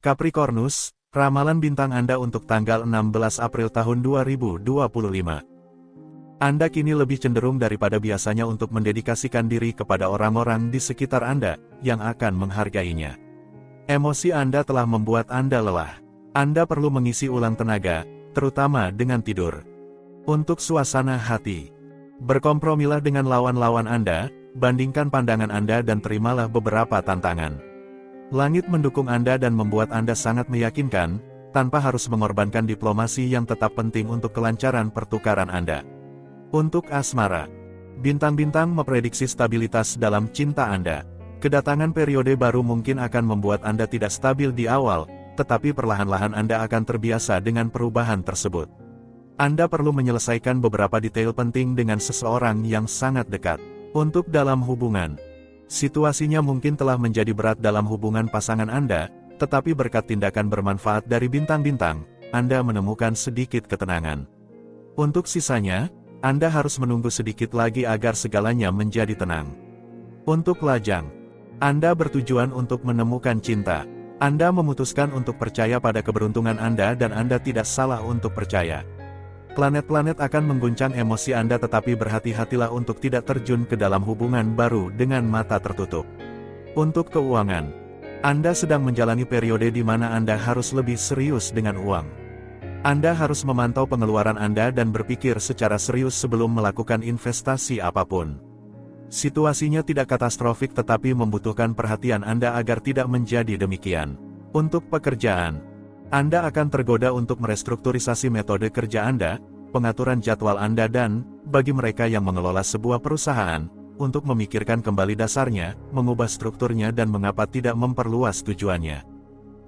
Capricornus, ramalan bintang Anda untuk tanggal 16 April tahun 2025. Anda kini lebih cenderung daripada biasanya untuk mendedikasikan diri kepada orang-orang di sekitar Anda, yang akan menghargainya. Emosi Anda telah membuat Anda lelah. Anda perlu mengisi ulang tenaga, terutama dengan tidur. Untuk suasana hati, berkompromilah dengan lawan-lawan Anda, bandingkan pandangan Anda dan terimalah beberapa tantangan. Langit mendukung Anda dan membuat Anda sangat meyakinkan, tanpa harus mengorbankan diplomasi yang tetap penting untuk kelancaran pertukaran Anda. Untuk asmara, bintang-bintang memprediksi stabilitas dalam cinta Anda. Kedatangan periode baru mungkin akan membuat Anda tidak stabil di awal, tetapi perlahan-lahan Anda akan terbiasa dengan perubahan tersebut. Anda perlu menyelesaikan beberapa detail penting dengan seseorang yang sangat dekat. Untuk dalam hubungan, situasinya mungkin telah menjadi berat dalam hubungan pasangan Anda, tetapi berkat tindakan bermanfaat dari bintang-bintang, Anda menemukan sedikit ketenangan. Untuk sisanya, Anda harus menunggu sedikit lagi agar segalanya menjadi tenang. Untuk lajang, Anda bertujuan untuk menemukan cinta. Anda memutuskan untuk percaya pada keberuntungan Anda dan Anda tidak salah untuk percaya. Planet-planet akan mengguncang emosi Anda tetapi berhati-hatilah untuk tidak terjun ke dalam hubungan baru dengan mata tertutup. Untuk keuangan, Anda sedang menjalani periode di mana Anda harus lebih serius dengan uang. Anda harus memantau pengeluaran Anda dan berpikir secara serius sebelum melakukan investasi apapun. Situasinya tidak katastrofik tetapi membutuhkan perhatian Anda agar tidak menjadi demikian. Untuk pekerjaan, Anda akan tergoda untuk merestrukturisasi metode kerja Anda, pengaturan jadwal Anda dan, bagi mereka yang mengelola sebuah perusahaan, untuk memikirkan kembali dasarnya, mengubah strukturnya dan mengapa tidak memperluas tujuannya.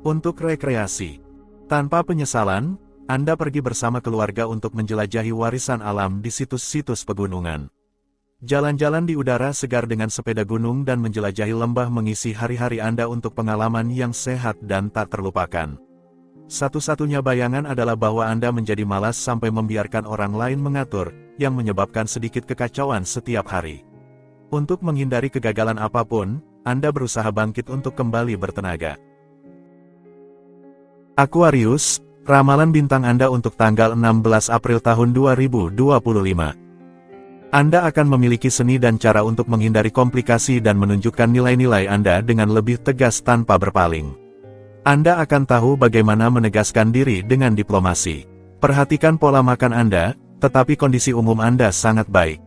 Untuk rekreasi, tanpa penyesalan, Anda pergi bersama keluarga untuk menjelajahi warisan alam di situs-situs pegunungan. Jalan-jalan di udara segar dengan sepeda gunung dan menjelajahi lembah mengisi hari-hari Anda untuk pengalaman yang sehat dan tak terlupakan. Satu-satunya bayangan adalah bahwa Anda menjadi malas sampai membiarkan orang lain mengatur, yang menyebabkan sedikit kekacauan setiap hari. Untuk menghindari kegagalan apapun, Anda berusaha bangkit untuk kembali bertenaga. Aquarius, ramalan bintang Anda untuk tanggal 16 April tahun 2025. Anda akan memiliki seni dan cara untuk menghindari komplikasi dan menunjukkan nilai-nilai Anda dengan lebih tegas tanpa berpaling. Anda akan tahu bagaimana menegaskan diri dengan diplomasi. Perhatikan pola makan Anda, tetapi kondisi umum Anda sangat baik.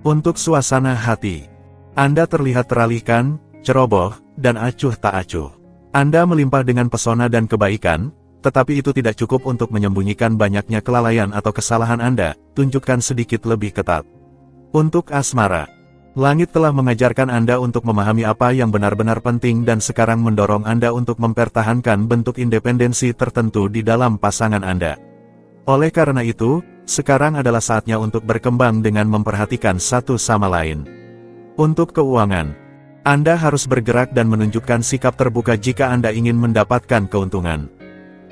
Untuk suasana hati, Anda terlihat teralihkan, ceroboh, dan acuh tak acuh. Anda melimpah dengan pesona dan kebaikan, tetapi itu tidak cukup untuk menyembunyikan banyaknya kelalaian atau kesalahan Anda, tunjukkan sedikit lebih ketat. Untuk asmara, langit telah mengajarkan Anda untuk memahami apa yang benar-benar penting dan sekarang mendorong Anda untuk mempertahankan bentuk independensi tertentu di dalam pasangan Anda. Oleh karena itu, sekarang adalah saatnya untuk berkembang dengan memperhatikan satu sama lain. Untuk keuangan, Anda harus bergerak dan menunjukkan sikap terbuka jika Anda ingin mendapatkan keuntungan.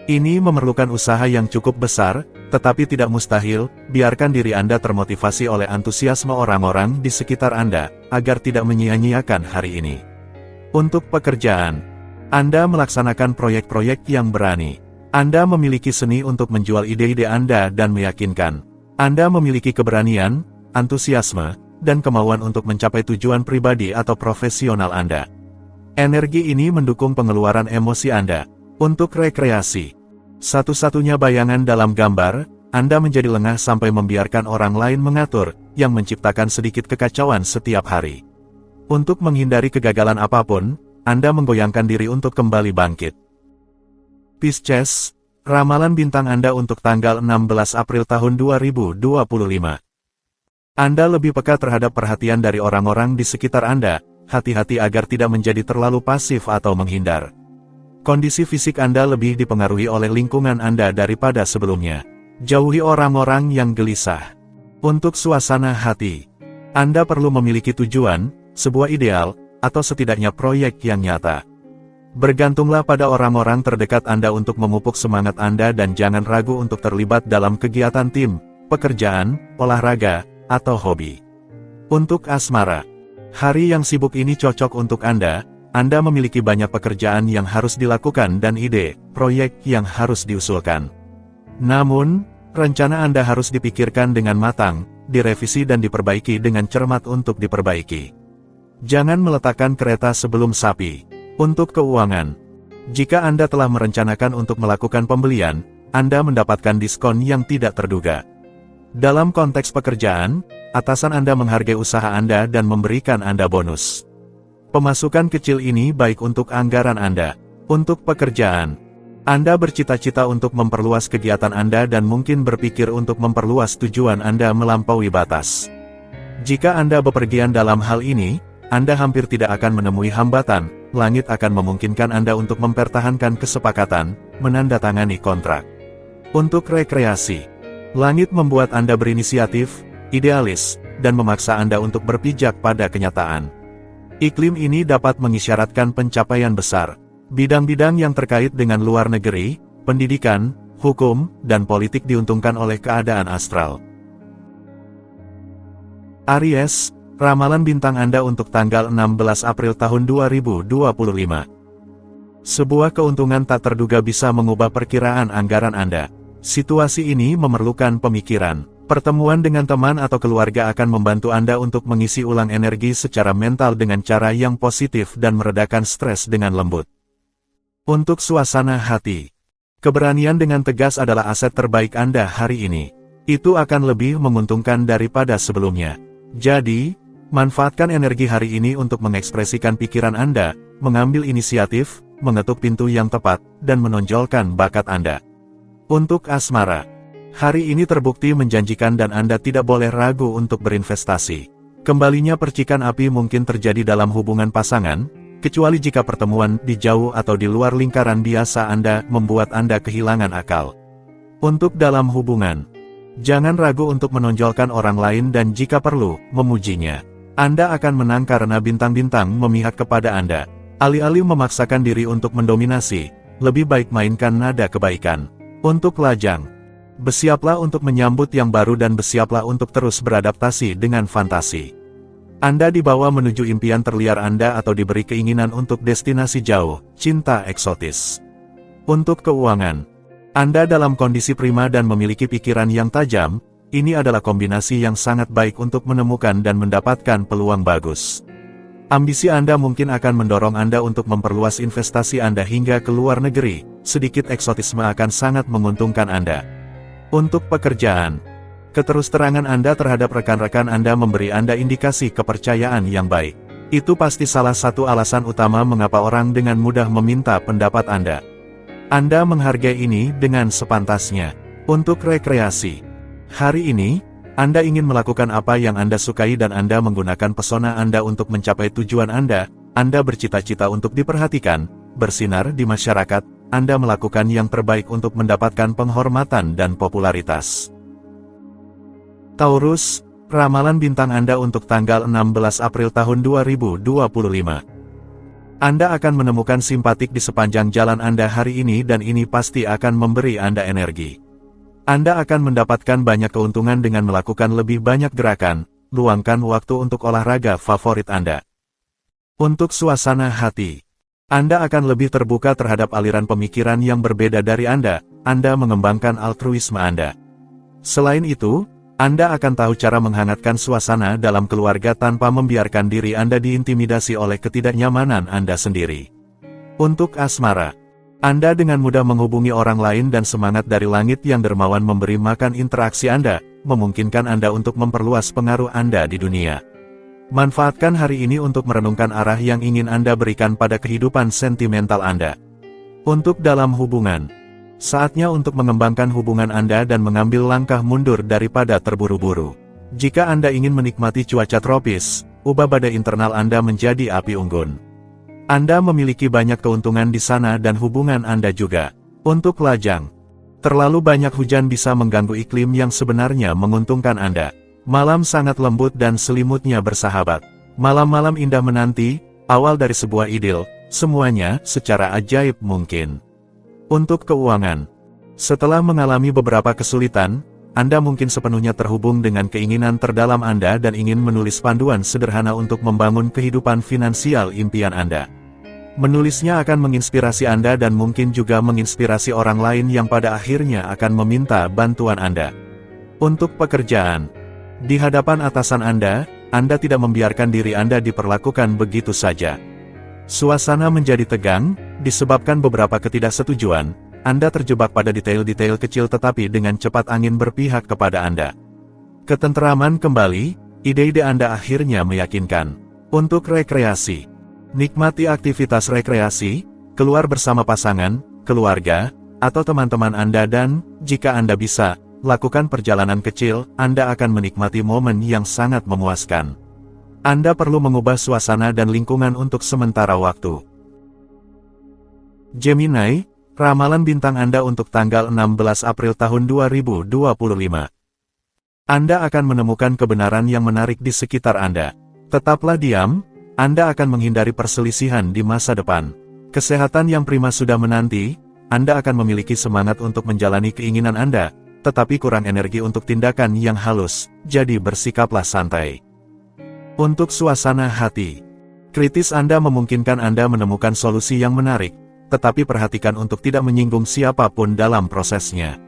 Ini memerlukan usaha yang cukup besar, tetapi tidak mustahil. Biarkan diri Anda termotivasi oleh antusiasme orang-orang di sekitar Anda, agar tidak menyia-nyiakan hari ini. Untuk pekerjaan, Anda melaksanakan proyek-proyek yang berani. Anda memiliki seni untuk menjual ide-ide Anda dan meyakinkan. Anda memiliki keberanian, antusiasme, dan kemauan untuk mencapai tujuan pribadi atau profesional Anda. Energi ini mendukung pengeluaran emosi Anda. Untuk rekreasi, satu-satunya bayangan dalam gambar, Anda menjadi lengah sampai membiarkan orang lain mengatur, yang menciptakan sedikit kekacauan setiap hari. Untuk menghindari kegagalan apapun, Anda menggoyangkan diri untuk kembali bangkit. Pisces, ramalan bintang Anda untuk tanggal 16 April tahun 2025. Anda lebih peka terhadap perhatian dari orang-orang di sekitar Anda, hati-hati agar tidak menjadi terlalu pasif atau menghindar. Kondisi fisik Anda lebih dipengaruhi oleh lingkungan Anda daripada sebelumnya. Jauhi orang-orang yang gelisah. Untuk suasana hati, Anda perlu memiliki tujuan, sebuah ideal, atau setidaknya proyek yang nyata. Bergantunglah pada orang-orang terdekat Anda untuk memupuk semangat Anda dan jangan ragu untuk terlibat dalam kegiatan tim, pekerjaan, olahraga, atau hobi. Untuk asmara, hari yang sibuk ini cocok untuk Anda. Anda memiliki banyak pekerjaan yang harus dilakukan dan ide, proyek yang harus diusulkan. Namun, rencana Anda harus dipikirkan dengan matang, direvisi dan diperbaiki dengan cermat untuk diperbaiki. Jangan meletakkan kereta sebelum sapi. Untuk keuangan, jika Anda telah merencanakan untuk melakukan pembelian, Anda mendapatkan diskon yang tidak terduga. Dalam konteks pekerjaan, atasan Anda menghargai usaha Anda dan memberikan Anda bonus. Pemasukan kecil ini baik untuk anggaran Anda. Untuk pekerjaan, Anda bercita-cita untuk memperluas kegiatan Anda dan mungkin berpikir untuk memperluas tujuan Anda melampaui batas. Jika Anda bepergian dalam hal ini, Anda hampir tidak akan menemui hambatan. Langit akan memungkinkan Anda untuk mempertahankan kesepakatan, menandatangani kontrak. Untuk rekreasi, langit membuat Anda berinisiatif, idealis, dan memaksa Anda untuk berpijak pada kenyataan. Iklim ini dapat mengisyaratkan pencapaian besar. Bidang-bidang yang terkait dengan luar negeri, pendidikan, hukum, dan politik diuntungkan oleh keadaan astral. Aries, ramalan bintang Anda untuk tanggal 16 April tahun 2025. Sebuah keuntungan tak terduga bisa mengubah perkiraan anggaran Anda. Situasi ini memerlukan pemikiran. Pertemuan dengan teman atau keluarga akan membantu Anda untuk mengisi ulang energi secara mental dengan cara yang positif dan meredakan stres dengan lembut. Untuk suasana hati, keberanian dengan tegas adalah aset terbaik Anda hari ini. Itu akan lebih menguntungkan daripada sebelumnya. Jadi, manfaatkan energi hari ini untuk mengekspresikan pikiran Anda, mengambil inisiatif, mengetuk pintu yang tepat, dan menonjolkan bakat Anda. Untuk asmara, hari ini terbukti menjanjikan dan Anda tidak boleh ragu untuk berinvestasi. Kembalinya percikan api mungkin terjadi dalam hubungan pasangan, kecuali jika pertemuan di jauh atau di luar lingkaran biasa Anda membuat Anda kehilangan akal. Untuk dalam hubungan, jangan ragu untuk menonjolkan orang lain dan jika perlu, memujinya. Anda akan menang karena bintang-bintang memihak kepada Anda. Alih-alih memaksakan diri untuk mendominasi, lebih baik mainkan nada kebaikan. Untuk lajang, bersiaplah untuk menyambut yang baru dan bersiaplah untuk terus beradaptasi dengan fantasi. Anda dibawa menuju impian terliar Anda atau diberi keinginan untuk destinasi jauh, cinta eksotis. Untuk keuangan, Anda dalam kondisi prima dan memiliki pikiran yang tajam, ini adalah kombinasi yang sangat baik untuk menemukan dan mendapatkan peluang bagus. Ambisi Anda mungkin akan mendorong Anda untuk memperluas investasi Anda hingga ke luar negeri, sedikit eksotisme akan sangat menguntungkan Anda. Untuk pekerjaan, keterus-terangan Anda terhadap rekan-rekan Anda memberi Anda indikasi kepercayaan yang baik. Itu pasti salah satu alasan utama mengapa orang dengan mudah meminta pendapat Anda. Anda menghargai ini dengan sepantasnya. Untuk rekreasi, hari ini, Anda ingin melakukan apa yang Anda sukai dan Anda menggunakan pesona Anda untuk mencapai tujuan Anda bercita-cita untuk diperhatikan, bersinar di masyarakat, Anda melakukan yang terbaik untuk mendapatkan penghormatan dan popularitas. Taurus, ramalan bintang Anda untuk tanggal 16 April tahun 2025. Anda akan menemukan simpatik di sepanjang jalan Anda hari ini dan ini pasti akan memberi Anda energi. Anda akan mendapatkan banyak keuntungan dengan melakukan lebih banyak gerakan, luangkan waktu untuk olahraga favorit Anda. Untuk suasana hati, Anda akan lebih terbuka terhadap aliran pemikiran yang berbeda dari Anda mengembangkan altruisme Anda. Selain itu, Anda akan tahu cara menghangatkan suasana dalam keluarga tanpa membiarkan diri Anda diintimidasi oleh ketidaknyamanan Anda sendiri. Untuk asmara, Anda dengan mudah menghubungi orang lain dan semangat dari langit yang dermawan memberi makan interaksi Anda, memungkinkan Anda untuk memperluas pengaruh Anda di dunia. Manfaatkan hari ini untuk merenungkan arah yang ingin Anda berikan pada kehidupan sentimental Anda. Untuk dalam hubungan, saatnya untuk mengembangkan hubungan Anda dan mengambil langkah mundur daripada terburu-buru. Jika Anda ingin menikmati cuaca tropis, ubah badai internal Anda menjadi api unggun. Anda memiliki banyak keuntungan di sana dan hubungan Anda juga. Untuk lajang, terlalu banyak hujan bisa mengganggu iklim yang sebenarnya menguntungkan Anda. Malam sangat lembut dan selimutnya bersahabat. Malam-malam indah menanti, awal dari sebuah idil, semuanya secara ajaib mungkin. Untuk keuangan, setelah mengalami beberapa kesulitan, Anda mungkin sepenuhnya terhubung dengan keinginan terdalam Anda dan ingin menulis panduan sederhana untuk membangun kehidupan finansial impian Anda. Menulisnya akan menginspirasi Anda dan mungkin juga menginspirasi orang lain yang pada akhirnya akan meminta bantuan Anda. Untuk pekerjaan, di hadapan atasan Anda tidak membiarkan diri Anda diperlakukan begitu saja. Suasana menjadi tegang, disebabkan beberapa ketidaksetujuan. Anda terjebak pada detail-detail kecil tetapi dengan cepat angin berpihak kepada Anda. Ketenteraman kembali, ide-ide Anda akhirnya meyakinkan. Untuk rekreasi, nikmati aktivitas rekreasi, keluar bersama pasangan, keluarga, atau teman-teman Anda dan, jika Anda bisa, lakukan perjalanan kecil, Anda akan menikmati momen yang sangat memuaskan. Anda perlu mengubah suasana dan lingkungan untuk sementara waktu. Gemini, ramalan bintang Anda untuk tanggal 16 April tahun 2025. Anda akan menemukan kebenaran yang menarik di sekitar Anda. Tetaplah diam, Anda akan menghindari perselisihan di masa depan. Kesehatan yang prima sudah menanti, Anda akan memiliki semangat untuk menjalani keinginan Anda, tetapi kurang energi untuk tindakan yang halus, jadi bersikaplah santai. Untuk suasana hati, kritis Anda memungkinkan Anda menemukan solusi yang menarik, tetapi perhatikan untuk tidak menyinggung siapapun dalam prosesnya.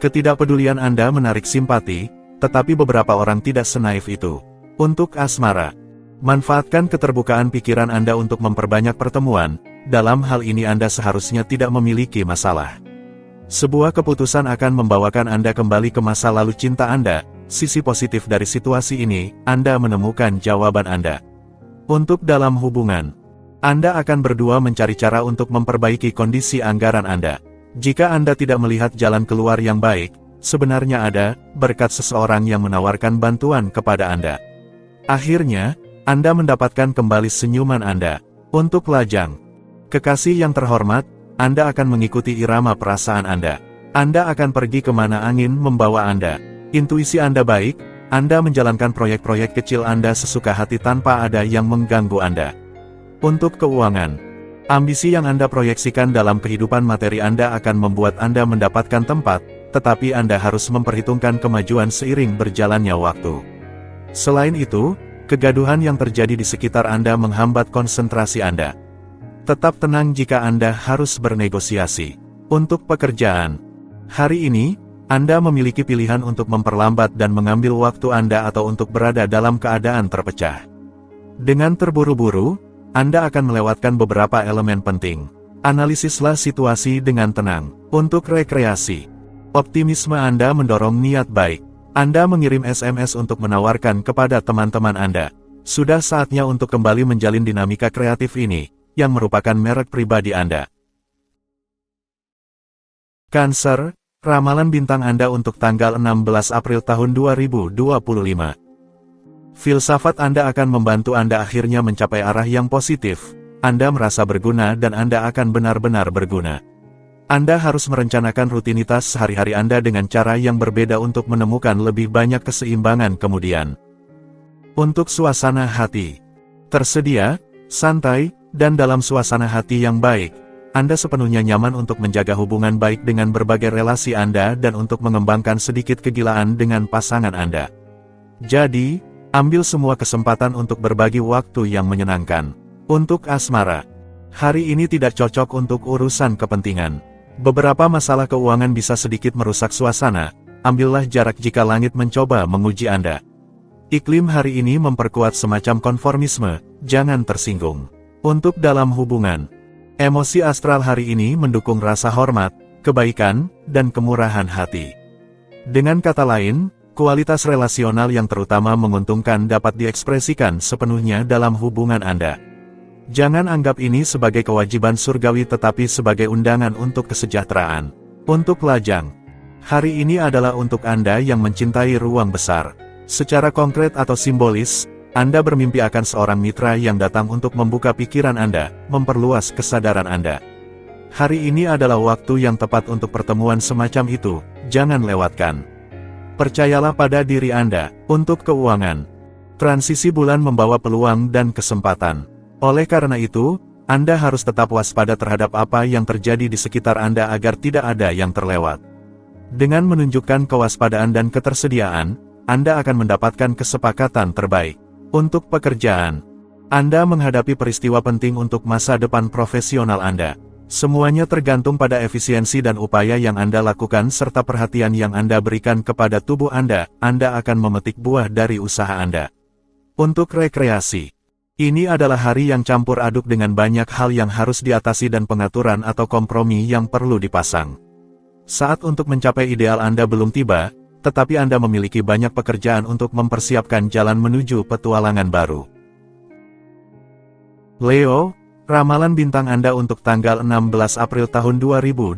Ketidakpedulian Anda menarik simpati, tetapi beberapa orang tidak senaif itu. Untuk asmara, manfaatkan keterbukaan pikiran Anda untuk memperbanyak pertemuan, dalam hal ini Anda seharusnya tidak memiliki masalah. Sebuah keputusan akan membawakan Anda kembali ke masa lalu cinta Anda. Sisi positif dari situasi ini, Anda menemukan jawaban Anda. Untuk dalam hubungan, Anda akan berdua mencari cara untuk memperbaiki kondisi anggaran Anda. Jika Anda tidak melihat jalan keluar yang baik, sebenarnya ada, berkat seseorang yang menawarkan bantuan kepada Anda. Akhirnya, Anda mendapatkan kembali senyuman Anda. Untuk lajang, kekasih yang terhormat, Anda akan mengikuti irama perasaan Anda. Anda akan pergi kemana angin membawa Anda. Intuisi Anda baik, Anda menjalankan proyek-proyek kecil Anda sesuka hati tanpa ada yang mengganggu Anda. Untuk keuangan, ambisi yang Anda proyeksikan dalam kehidupan materi Anda akan membuat Anda mendapatkan tempat, tetapi Anda harus memperhitungkan kemajuan seiring berjalannya waktu. Selain itu, kegaduhan yang terjadi di sekitar Anda menghambat konsentrasi Anda. Tetap tenang jika Anda harus bernegosiasi. Untuk pekerjaan, hari ini, Anda memiliki pilihan untuk memperlambat dan mengambil waktu Anda atau untuk berada dalam keadaan terpecah. Dengan terburu-buru, Anda akan melewatkan beberapa elemen penting. Analisislah situasi dengan tenang. Untuk rekreasi, optimisme Anda mendorong niat baik. Anda mengirim SMS untuk menawarkan kepada teman-teman Anda. Sudah saatnya untuk kembali menjalin dinamika kreatif ini, yang merupakan merek pribadi Anda. Cancer, ramalan bintang Anda untuk tanggal 16 April tahun 2025. Filsafat Anda akan membantu Anda akhirnya mencapai arah yang positif. Anda merasa berguna dan Anda akan benar-benar berguna. Anda harus merencanakan rutinitas sehari-hari Anda dengan cara yang berbeda untuk menemukan lebih banyak keseimbangan kemudian. Untuk suasana hati, tersedia, santai, dan dalam suasana hati yang baik. Anda sepenuhnya nyaman untuk menjaga hubungan baik dengan berbagai relasi Anda dan untuk mengembangkan sedikit kegilaan dengan pasangan Anda. Jadi, ambil semua kesempatan untuk berbagi waktu yang menyenangkan. Untuk asmara, hari ini tidak cocok untuk urusan kepentingan. Beberapa masalah keuangan bisa sedikit merusak suasana, ambillah jarak jika langit mencoba menguji Anda. Iklim hari ini memperkuat semacam konformisme, jangan tersinggung. Untuk dalam hubungan, emosi astral hari ini mendukung rasa hormat, kebaikan, dan kemurahan hati. Dengan kata lain, kualitas relasional yang terutama menguntungkan dapat diekspresikan sepenuhnya dalam hubungan Anda. Jangan anggap ini sebagai kewajiban surgawi tetapi sebagai undangan untuk kesejahteraan. Untuk lajang, hari ini adalah untuk Anda yang mencintai ruang besar. Secara konkret atau simbolis, Anda bermimpi akan seorang mitra yang datang untuk membuka pikiran Anda, memperluas kesadaran Anda. Hari ini adalah waktu yang tepat untuk pertemuan semacam itu, jangan lewatkan. Percayalah pada diri Anda. Untuk keuangan, transisi bulan membawa peluang dan kesempatan. Oleh karena itu, Anda harus tetap waspada terhadap apa yang terjadi di sekitar Anda agar tidak ada yang terlewat. Dengan menunjukkan kewaspadaan dan ketersediaan, Anda akan mendapatkan kesepakatan terbaik. Untuk pekerjaan, Anda menghadapi peristiwa penting untuk masa depan profesional Anda. Semuanya tergantung pada efisiensi dan upaya yang Anda lakukan serta perhatian yang Anda berikan kepada tubuh Anda. Anda akan memetik buah dari usaha Anda. Untuk rekreasi, ini adalah hari yang campur aduk dengan banyak hal yang harus diatasi dan pengaturan atau kompromi yang perlu dipasang. Saat untuk mencapai ideal Anda belum tiba, tetapi Anda memiliki banyak pekerjaan untuk mempersiapkan jalan menuju petualangan baru. Leo, ramalan bintang Anda untuk tanggal 16 April tahun 2025.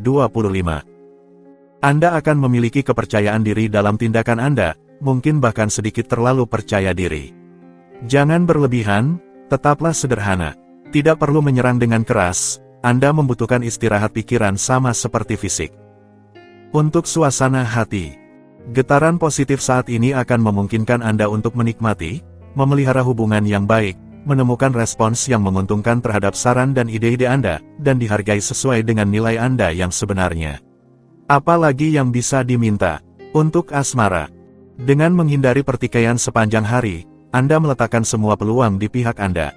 Anda akan memiliki kepercayaan diri dalam tindakan Anda, mungkin bahkan sedikit terlalu percaya diri. Jangan berlebihan, tetaplah sederhana. Tidak perlu menyerang dengan keras, Anda membutuhkan istirahat pikiran sama seperti fisik. Untuk suasana hati, getaran positif saat ini akan memungkinkan Anda untuk menikmati, memelihara hubungan yang baik, menemukan respons yang menguntungkan terhadap saran dan ide-ide Anda, dan dihargai sesuai dengan nilai Anda yang sebenarnya. Apalagi yang bisa diminta? Untuk asmara, dengan menghindari pertikaian sepanjang hari, Anda meletakkan semua peluang di pihak Anda.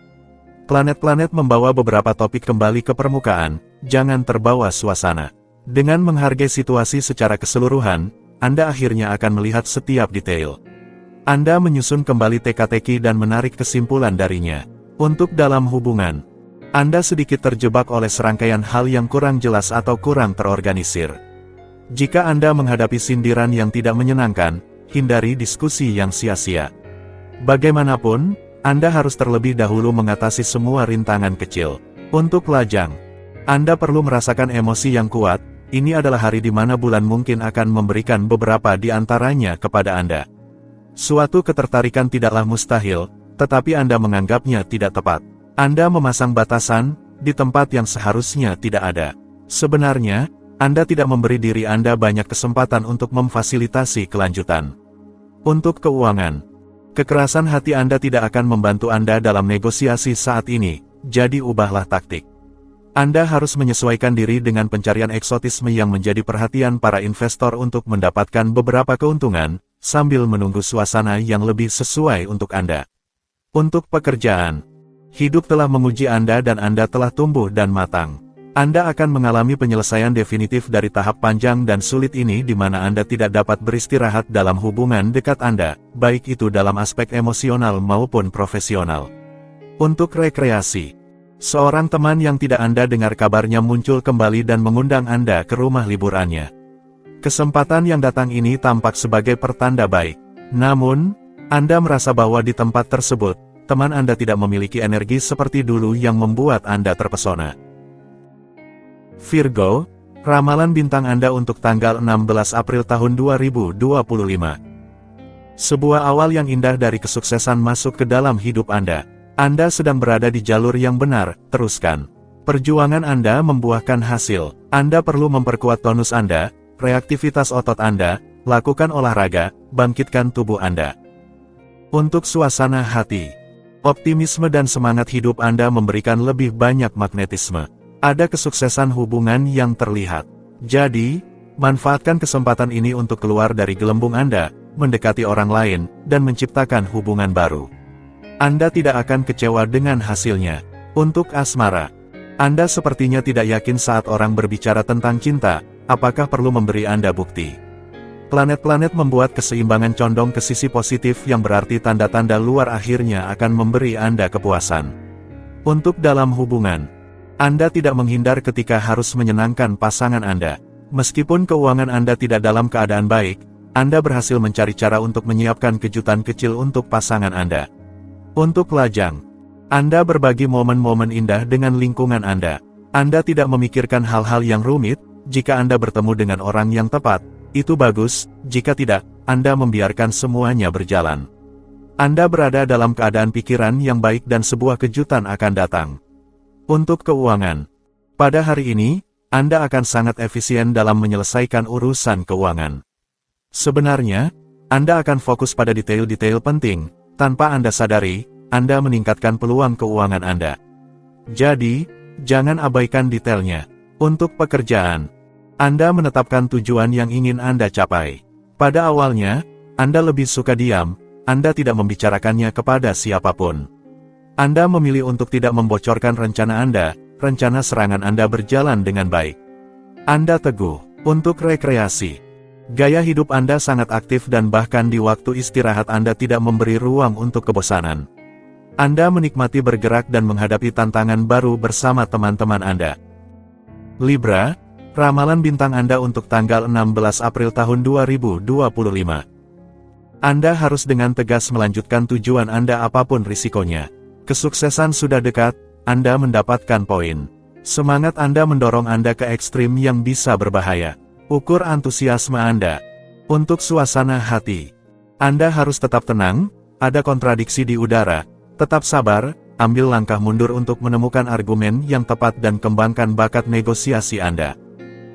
Planet-planet membawa beberapa topik kembali ke permukaan, jangan terbawa suasana. Dengan menghargai situasi secara keseluruhan, Anda akhirnya akan melihat setiap detail. Anda menyusun kembali teka-teki dan menarik kesimpulan darinya. Untuk dalam hubungan, Anda sedikit terjebak oleh serangkaian hal yang kurang jelas atau kurang terorganisir. Jika Anda menghadapi sindiran yang tidak menyenangkan, hindari diskusi yang sia-sia. Bagaimanapun, Anda harus terlebih dahulu mengatasi semua rintangan kecil. Untuk lajang, Anda perlu merasakan emosi yang kuat. Ini adalah hari di mana bulan mungkin akan memberikan beberapa di antaranya kepada Anda. Suatu ketertarikan tidaklah mustahil, tetapi Anda menganggapnya tidak tepat. Anda memasang batasan di tempat yang seharusnya tidak ada. Sebenarnya, Anda tidak memberi diri Anda banyak kesempatan untuk memfasilitasi kelanjutan. Untuk keuangan, kekerasan hati Anda tidak akan membantu Anda dalam negosiasi saat ini, jadi ubahlah taktik. Anda harus menyesuaikan diri dengan pencarian eksotisme yang menjadi perhatian para investor untuk mendapatkan beberapa keuntungan, sambil menunggu suasana yang lebih sesuai untuk Anda. Untuk pekerjaan, hidup telah menguji Anda dan Anda telah tumbuh dan matang. Anda akan mengalami penyelesaian definitif dari tahap panjang dan sulit ini di mana Anda tidak dapat beristirahat dalam hubungan dekat Anda, baik itu dalam aspek emosional maupun profesional. Untuk rekreasi, seorang teman yang tidak Anda dengar kabarnya muncul kembali dan mengundang Anda ke rumah liburannya. Kesempatan yang datang ini tampak sebagai pertanda baik. Namun, Anda merasa bahwa di tempat tersebut, teman Anda tidak memiliki energi seperti dulu yang membuat Anda terpesona. Virgo, ramalan bintang Anda untuk tanggal 16 April tahun 2025. Sebuah awal yang indah dari kesuksesan masuk ke dalam hidup Anda. Anda sedang berada di jalur yang benar, teruskan. Perjuangan Anda membuahkan hasil. Anda perlu memperkuat tonus Anda, reaktivitas otot Anda, lakukan olahraga, bangkitkan tubuh Anda. Untuk suasana hati, optimisme dan semangat hidup Anda memberikan lebih banyak magnetisme. Ada kesuksesan hubungan yang terlihat. Jadi, manfaatkan kesempatan ini untuk keluar dari gelembung Anda, mendekati orang lain, dan menciptakan hubungan baru. Anda tidak akan kecewa dengan hasilnya. Untuk asmara, Anda sepertinya tidak yakin saat orang berbicara tentang cinta, apakah perlu memberi Anda bukti? Planet-planet membuat keseimbangan condong ke sisi positif yang berarti tanda-tanda luar akhirnya akan memberi Anda kepuasan. Untuk dalam hubungan, Anda tidak menghindar ketika harus menyenangkan pasangan Anda. Meskipun keuangan Anda tidak dalam keadaan baik, Anda berhasil mencari cara untuk menyiapkan kejutan kecil untuk pasangan Anda. Untuk lajang, Anda berbagi momen-momen indah dengan lingkungan Anda. Anda tidak memikirkan hal-hal yang rumit. Jika Anda bertemu dengan orang yang tepat, itu bagus. Jika tidak, Anda membiarkan semuanya berjalan. Anda berada dalam keadaan pikiran yang baik dan sebuah kejutan akan datang. Untuk keuangan, pada hari ini, Anda akan sangat efisien dalam menyelesaikan urusan keuangan. Sebenarnya, Anda akan fokus pada detail-detail penting. Tanpa Anda sadari, Anda meningkatkan peluang keuangan Anda. Jadi, jangan abaikan detailnya. Untuk pekerjaan, Anda menetapkan tujuan yang ingin Anda capai. Pada awalnya, Anda lebih suka diam, Anda tidak membicarakannya kepada siapapun. Anda memilih untuk tidak membocorkan rencana Anda, rencana serangan Anda berjalan dengan baik. Anda teguh untuk rekreasi. Gaya hidup Anda sangat aktif dan bahkan di waktu istirahat Anda tidak memberi ruang untuk kebosanan. Anda menikmati bergerak dan menghadapi tantangan baru bersama teman-teman Anda. Libra, ramalan bintang Anda untuk tanggal 16 April tahun 2025. Anda harus dengan tegas melanjutkan tujuan Anda apapun risikonya. Kesuksesan sudah dekat, Anda mendapatkan poin. Semangat Anda mendorong Anda ke ekstrim yang bisa berbahaya. Ukur antusiasme Anda. Untuk suasana hati, Anda harus tetap tenang, ada kontradiksi di udara, tetap sabar, ambil langkah mundur untuk menemukan argumen yang tepat dan kembangkan bakat negosiasi Anda.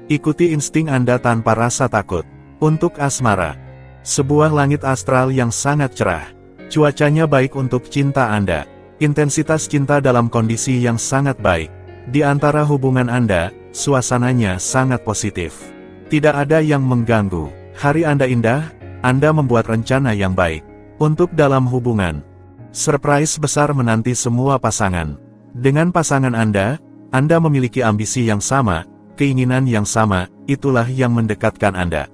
Ikuti insting Anda tanpa rasa takut. Untuk asmara, sebuah langit astral yang sangat cerah. Cuacanya baik untuk cinta Anda. Intensitas cinta dalam kondisi yang sangat baik. Di antara hubungan Anda, suasananya sangat positif. Tidak ada yang mengganggu. Hari Anda indah, Anda membuat rencana yang baik. Untuk dalam hubungan, surprise besar menanti semua pasangan. Dengan pasangan Anda memiliki ambisi yang sama, keinginan yang sama, itulah yang mendekatkan Anda.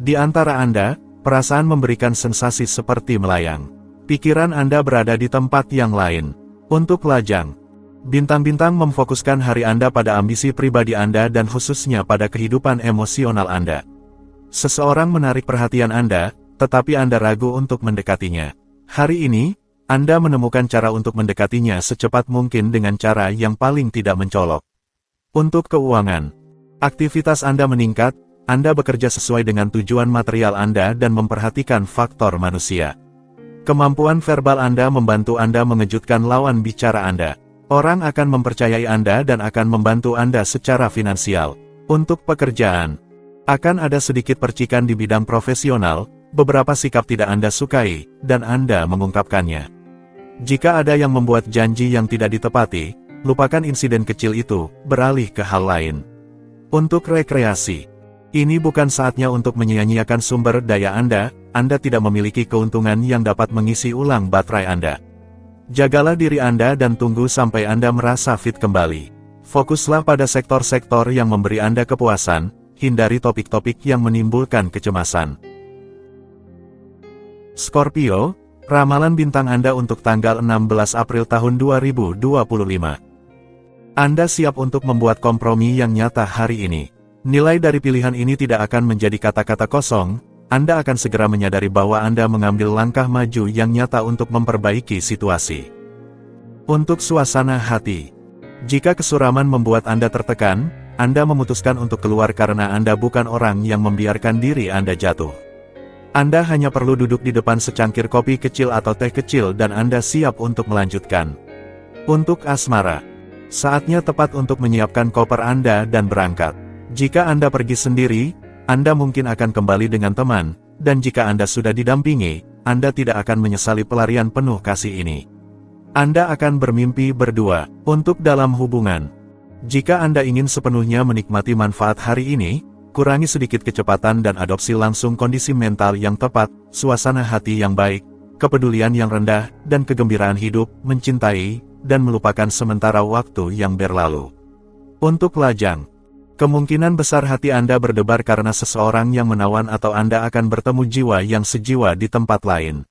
Di antara Anda, perasaan memberikan sensasi seperti melayang. Pikiran Anda berada di tempat yang lain. Untuk lajang, bintang-bintang memfokuskan hari Anda pada ambisi pribadi Anda dan khususnya pada kehidupan emosional Anda. Seseorang menarik perhatian Anda, tetapi Anda ragu untuk mendekatinya. Hari ini, Anda menemukan cara untuk mendekatinya secepat mungkin dengan cara yang paling tidak mencolok. Untuk keuangan, aktivitas Anda meningkat, Anda bekerja sesuai dengan tujuan material Anda dan memperhatikan faktor manusia. Kemampuan verbal Anda membantu Anda mengejutkan lawan bicara Anda. Orang akan mempercayai Anda dan akan membantu Anda secara finansial. Untuk pekerjaan, akan ada sedikit percikan di bidang profesional, beberapa sikap tidak Anda sukai, dan Anda mengungkapkannya. Jika ada yang membuat janji yang tidak ditepati, lupakan insiden kecil itu, beralih ke hal lain. Untuk rekreasi, ini bukan saatnya untuk menyia-nyiakan sumber daya Anda tidak memiliki keuntungan yang dapat mengisi ulang baterai Anda. Jagalah diri Anda dan tunggu sampai Anda merasa fit kembali. Fokuslah pada sektor-sektor yang memberi Anda kepuasan, hindari topik-topik yang menimbulkan kecemasan. Scorpio, ramalan bintang Anda untuk tanggal 16 April tahun 2025. Anda siap untuk membuat kompromi yang nyata hari ini. Nilai dari pilihan ini tidak akan menjadi kata-kata kosong, Anda akan segera menyadari bahwa Anda mengambil langkah maju yang nyata untuk memperbaiki situasi. Untuk suasana hati, jika kesuraman membuat Anda tertekan, Anda memutuskan untuk keluar karena Anda bukan orang yang membiarkan diri Anda jatuh. Anda hanya perlu duduk di depan secangkir kopi kecil atau teh kecil dan Anda siap untuk melanjutkan. Untuk asmara, saatnya tepat untuk menyiapkan koper Anda dan berangkat. Jika Anda pergi sendiri, Anda mungkin akan kembali dengan teman, dan jika Anda sudah didampingi, Anda tidak akan menyesali pelarian penuh kasih ini. Anda akan bermimpi berdua. Untuk dalam hubungan, jika Anda ingin sepenuhnya menikmati manfaat hari ini, kurangi sedikit kecepatan dan adopsi langsung kondisi mental yang tepat, suasana hati yang baik, kepedulian yang rendah, dan kegembiraan hidup, mencintai, dan melupakan sementara waktu yang berlalu. Untuk lajang, kemungkinan besar hati Anda berdebar karena seseorang yang menawan atau Anda akan bertemu jiwa yang sejiwa di tempat lain.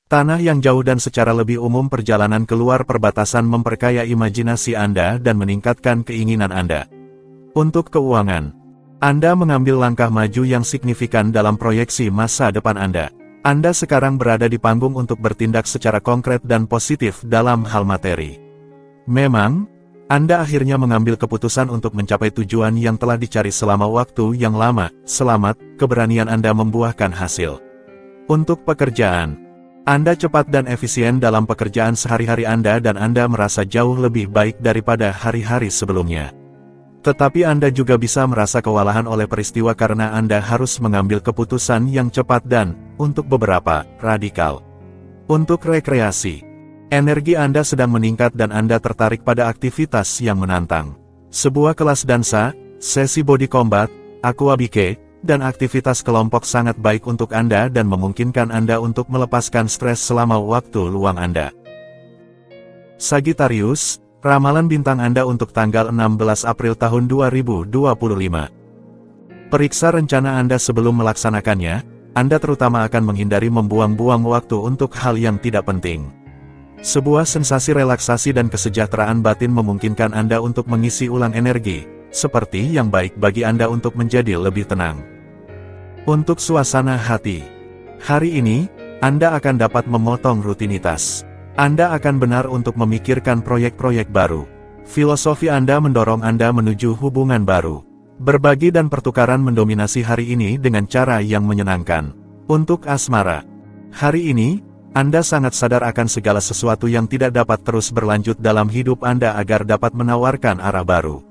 Tanah yang jauh dan secara lebih umum perjalanan keluar perbatasan memperkaya imajinasi Anda dan meningkatkan keinginan Anda. Untuk keuangan, Anda mengambil langkah maju yang signifikan dalam proyeksi masa depan Anda. Anda sekarang berada di panggung untuk bertindak secara konkret dan positif dalam hal materi. Memang, Anda akhirnya mengambil keputusan untuk mencapai tujuan yang telah dicari selama waktu yang lama. Selamat, keberanian Anda membuahkan hasil. Untuk pekerjaan, Anda cepat dan efisien dalam pekerjaan sehari-hari Anda dan Anda merasa jauh lebih baik daripada hari-hari sebelumnya. Tetapi Anda juga bisa merasa kewalahan oleh peristiwa karena Anda harus mengambil keputusan yang cepat dan, untuk beberapa, radikal. Untuk rekreasi, energi Anda sedang meningkat dan Anda tertarik pada aktivitas yang menantang. Sebuah kelas dansa, sesi body combat, aquabike, dan aktivitas kelompok sangat baik untuk Anda dan memungkinkan Anda untuk melepaskan stres selama waktu luang Anda. Sagittarius, ramalan bintang Anda untuk tanggal 16 April tahun 2025. Periksa rencana Anda sebelum melaksanakannya. Anda terutama akan menghindari membuang-buang waktu untuk hal yang tidak penting. Sebuah sensasi relaksasi dan kesejahteraan batin memungkinkan Anda untuk mengisi ulang energi, seperti yang baik bagi Anda untuk menjadi lebih tenang. Untuk suasana hati, hari ini, Anda akan dapat memotong rutinitas. Anda akan benar untuk memikirkan proyek-proyek baru. Filosofi Anda mendorong Anda menuju hubungan baru. Berbagi dan pertukaran mendominasi hari ini dengan cara yang menyenangkan. Untuk asmara, hari ini, Anda sangat sadar akan segala sesuatu yang tidak dapat terus berlanjut dalam hidup Anda agar dapat menawarkan arah baru.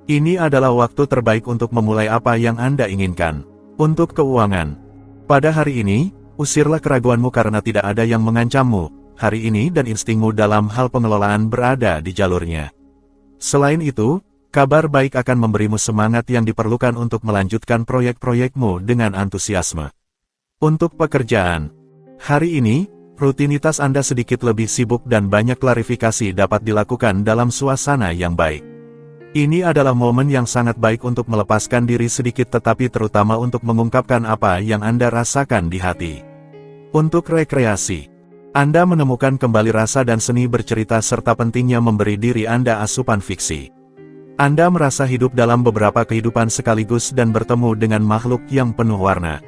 Ini adalah waktu terbaik untuk memulai apa yang Anda inginkan. Untuk keuangan, pada hari ini, usirlah keraguanmu karena tidak ada yang mengancammu. Hari ini dan instingmu dalam hal pengelolaan berada di jalurnya. Selain itu, kabar baik akan memberimu semangat yang diperlukan untuk melanjutkan proyek-proyekmu dengan antusiasme. Untuk pekerjaan, hari ini, rutinitas Anda sedikit lebih sibuk dan banyak klarifikasi dapat dilakukan dalam suasana yang baik. Ini adalah momen yang sangat baik untuk melepaskan diri sedikit tetapi terutama untuk mengungkapkan apa yang Anda rasakan di hati. Untuk rekreasi, Anda menemukan kembali rasa dan seni bercerita serta pentingnya memberi diri Anda asupan fiksi. Anda merasa hidup dalam beberapa kehidupan sekaligus dan bertemu dengan makhluk yang penuh warna.